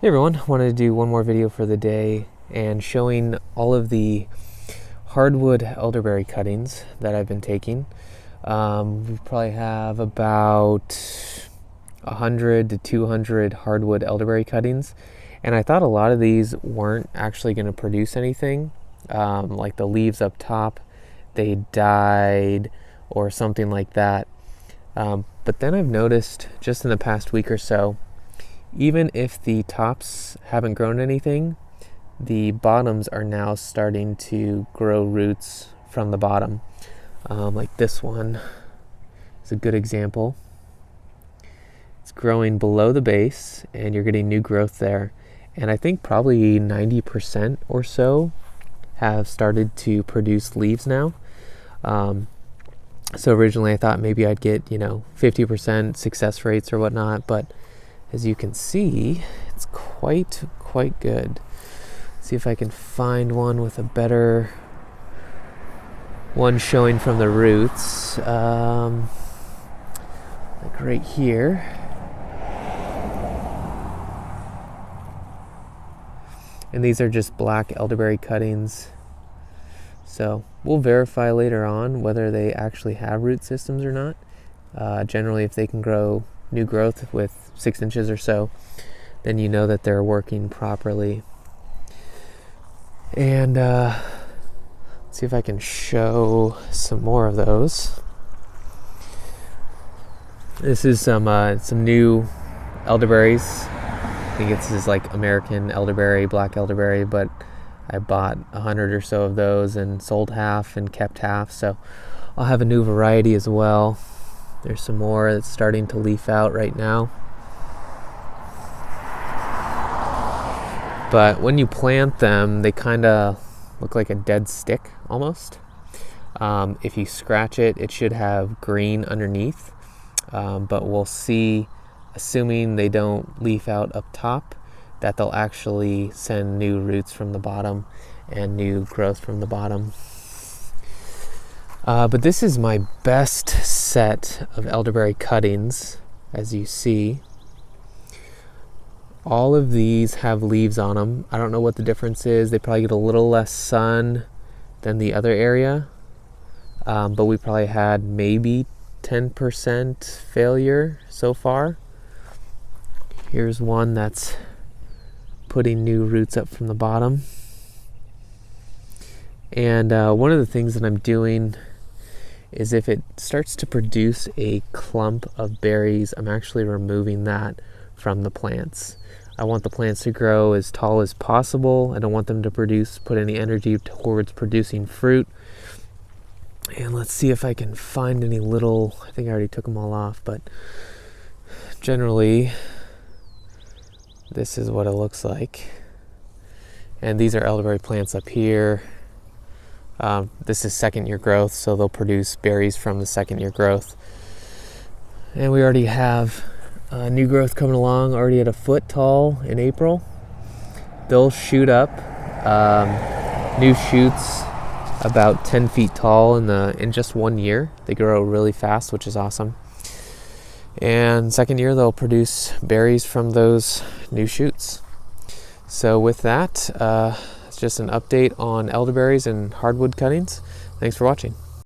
Hey everyone, wanted to do one more video for the day and showing all of the hardwood elderberry cuttings that I've been taking. We probably have about 100 to 200 hardwood elderberry cuttings, and I thought a lot of these weren't actually going to produce anything. Like the leaves up top, they died or something like that. But then I've noticed just in the past week or so, even if the tops haven't grown anything, the bottoms are now starting to grow roots from the bottom. Like this one is a good example. It's growing below the base and you're getting new growth there. And I think probably 90% or so have started to produce leaves now. So originally I thought maybe I'd get, 50% success rates or whatnot, but as you can see, it's quite good. Let's see if I can find one with a better one showing from the roots. Like right here. And these are just black elderberry cuttings. So we'll verify later on whether they actually have root systems or not. Generally, if they can grow new growth with 6 inches or so, then you know that they're working properly. And let's see if I can show some more of those. This is some new elderberries. I think this is like American elderberry, black elderberry, but I bought 100 or so of those and sold half and kept half, so I'll have a new variety as well. There's some more that's starting to leaf out right now. But when you plant them, they kind of look like a dead stick almost. If you scratch it, it should have green underneath. But we'll see, assuming they don't leaf out up top, that they'll actually send new roots from the bottom and new growth from the bottom. But this is my best set of elderberry cuttings, as you see. All of these have leaves on them. I don't know what the difference is. They probably get a little less sun than the other area. But we probably had maybe 10% failure so far. Here's one that's putting new roots up from the bottom. And one of the things that I'm doing is if it starts to produce a clump of berries, I'm actually removing that from the plants. I want the plants to grow as tall as possible. I don't want them to put any energy towards producing fruit. And let's see if I can find any little, I think I already took them all off, but generally this is what it looks like. And these are elderberry plants up here. This is second year growth, so they'll produce berries from the second year growth. And we already have new growth coming along, already at a foot tall in April. They'll shoot up. New shoots about 10 feet tall in just 1 year. They grow really fast, which is awesome. And second year, they'll produce berries from those new shoots. So with that, it's just an update on elderberries and hardwood cuttings. Thanks for watching.